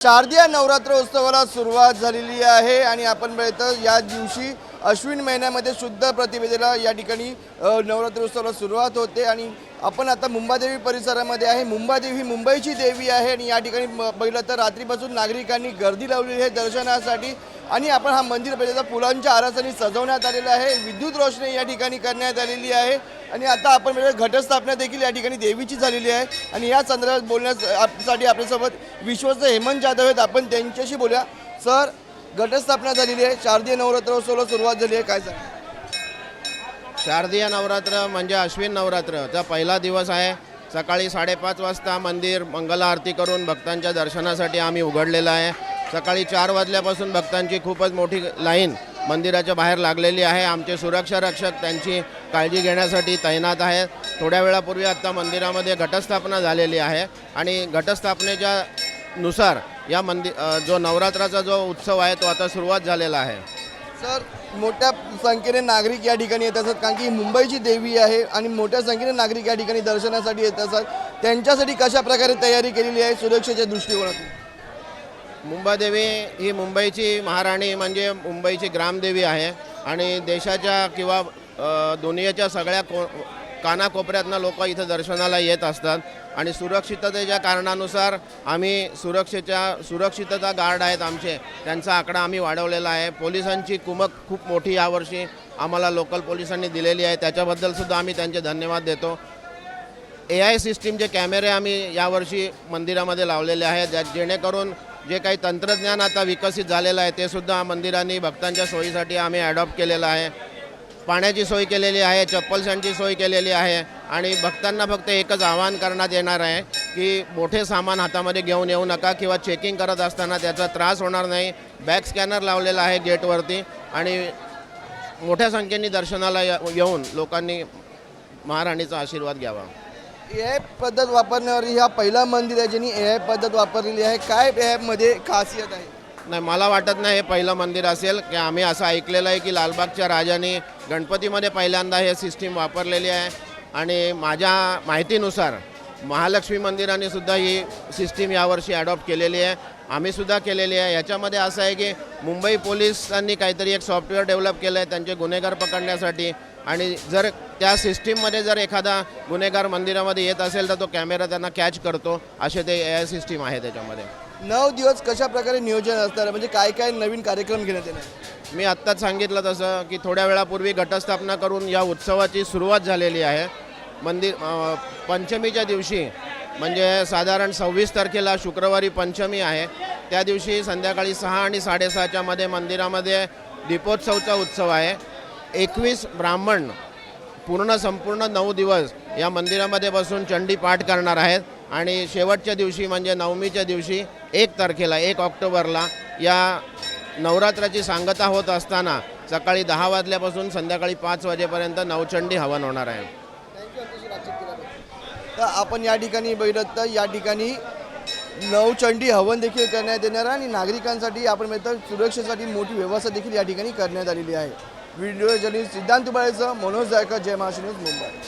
शारदीय नवरात्र उत्सवाला सुरुवात झालेली आहे आणि आपण बघतो या दिवशी अश्विन महिन्यामध्ये शुद्ध प्रतिपदेला या ठिकाणी नवरात्र उत्सवाला सुरुवात होते आणि आपण आता मुंबादेवी परिसरामध्ये आहे। मुंबादेवी ही मुंबईची देवी आहे आणि या ठिकाणी बघितलं तर रात्रीपासून नागरिकांनी गर्दी लावलेली आहे दर्शनासाठी आणि आपण हा मंदिर बघितलं फुलांच्या आरासाने सजवण्यात आलेला आहे। विद्युत रोषणाई या ठिकाणी करण्यात आलेली आहे आणि आता आपण घटस्थापना देखील या ठिकाणी देवीची झालेली आहे आणि या संदर्भात बोलण्यासाठी आपल्यासोबत विश्वस्त हेमंत जाधव आहेत। आपण त्यांच्याशी बोलूया। सर, घटस्थापना झालेली आहे, शारदीय नवरात्रोत्सवाला सुरुवात झाली आहे, काय सांगा? शारदीय नवरात्र म्हणजे अश्विन नवरात्रचा पहिला दिवस आहे। सकाळी 5:30 वाजता मंदिर मंगल आरती करून भक्तांच्या दर्शनासाठी आम्ही उघडलेलं आहे। सकाळी 4 वाजल्यापासून भक्तांची खूपच मोठी लाईन मंदिराच्या बाहेर लागलेली आहे। आमचे सुरक्षा रक्षक त्यांची काळजी घेण्यासाठी तैनात आहेत। थोड्या वेळापूर्वी आत्ता मंदिरामध्ये घटस्थापना झालेली आहे आणि घटस्थापनेच्या नुसार या जो नवरात्राचा जो उत्सव आहे तो आता सुरुवात झालेला आहे। सर, मोठ्या संख्येने नागरिक या ठिकाणी येत असतात कारण की मुंबईची देवी आहे आणि मोठ्या संख्येने नागरिक या ठिकाणी दर्शनासाठी येत असतात। त्यांच्यासाठी कशा प्रकारे तयारी केलेली आहे सुरक्षेच्या दृष्टिकोनातून? मुंबादेवी ही मुंबईची महाराणी म्हणजे मुंबईची ग्रामदेवी आहे आणि देशाच्या किंवा दुनियेच्या सगळ्या कानाकोपऱ्यातनं लोक इथं दर्शनाला येत असतात आणि सुरक्षिततेच्या कारणानुसार आम्ही सुरक्षितता गार्ड आहेत आमचे, त्यांचा आकडा आम्ही वाढवलेला आहे। पोलिसांची कुमक खूप मोठी यावर्षी आम्हाला लोकल पोलिसांनी दिलेली आहे, त्याच्याबद्दलसुद्धा आम्ही त्यांचे धन्यवाद देतो। AI सिस्टीमचे कॅमेरे आम्ही यावर्षी मंदिरामध्ये लावलेले आहेत जेणेकरून जे काही तंत्रज्ञान आता विकसित झालेलं आहे ते सुद्धा मंदिरांनी भक्तांच्या सोयीसाठी आम्ही ॲडॉप्ट केलेलं आहे। पाण्याची सोय केलेली आहे, चप्पलसाठी सोय केलेली आहे आणि भक्तांना फक्त एकच आवाहन करण्यात येणार आहे की मोठे सामान हातामध्ये घेऊन येऊ नका किंवा चेकिंग करत असताना त्याचा त्रास होणार नाही। बॅक स्कॅनर लावलेला आहे गेटवरती आणि मोठ्या संख्येने दर्शनाला येऊन लोकांनी महाराणीचा आशीर्वाद घ्यावा। AI पद्धत वापरण्यावर हा पहिला मंदिर आहे ज्यांनी AI पद्धत वापरलेली आहे। काय ॲपमध्ये खासियत आहे? नाही, मला वाटत नाही हे पहिलं मंदिर असेल की आम्ही असं ऐकलेलं आहे की लालबागच्या राजाने गणपतीमध्ये पहिल्यांदा हे सिस्टीम वापरलेली आहे आणि माझ्या माहितीनुसार महालक्ष्मी मंदिराने सुद्धा ही सिस्टीम यावर्षी ॲडॉप्ट केलेली आहे, आम्ही सुद्धा केलेली आहे। याच्यामध्ये असं आहे की मुंबई पोलिसांनी काहीतरी एक सॉफ्टवेअर डेव्हलप केलं आहे त्यांचे गुन्हेगार पकडण्यासाठी आणि जर त्या सिस्टीममध्ये जर एखादा गुन्हेगार मंदिरामध्ये येत असेल तर तो कॅमेरा त्यांना कॅच करतो, असे ते AI सिस्टीम आहे त्याच्यामध्ये। 9 दिवस कशा प्रकारे नियोजन असणार, म्हणजे काय काय नवीन कार्यक्रम घेण्यात येणार? मी आत्ताच सांगितलं तसं की थोड्या वेळापूर्वी घटस्थापना करून या उत्सवाची सुरुवात झालेली आहे। पंचमीच्या दिवशी म्हणजे साधारण 26 तारखेला शुक्रवारी पंचमी आहे, त्या दिवशी संध्याकाळी 6 आणि 6:30च्या मध्ये मंदिरामध्ये दीपोत्सवचा उत्सव आहे। 21 ब्राह्मण संपूर्ण 9 दिवस या मंदिरामध्ये बसून चंडी पाठ करणार आहेत आणि शेवटच्या दिवशी म्हणजे नवमीच्या दिवशी 1 तारखेला 1 ऑक्टोबरला या नवरात्राची सांगता होत असताना सकाळी 10 वाजल्यापासून संध्याकाळी 5 वाजेपर्यंत नवचंडी हवन होणार आहे। तर आपण या ठिकाणी बघितलं तर या ठिकाणी नवचंडी हवन देखील करण्यात येणार आणि नागरिकांसाठी आपण बघितलं सुरक्षेसाठी मोठी व्यवस्था देखील या ठिकाणी करण्यात आलेली आहे। व्हिडिओ जर्नलिस्ट सिद्धांत दुबाळेसह मनोज जायकर, जय महाराष्ट्र न्यूज, मुंबई।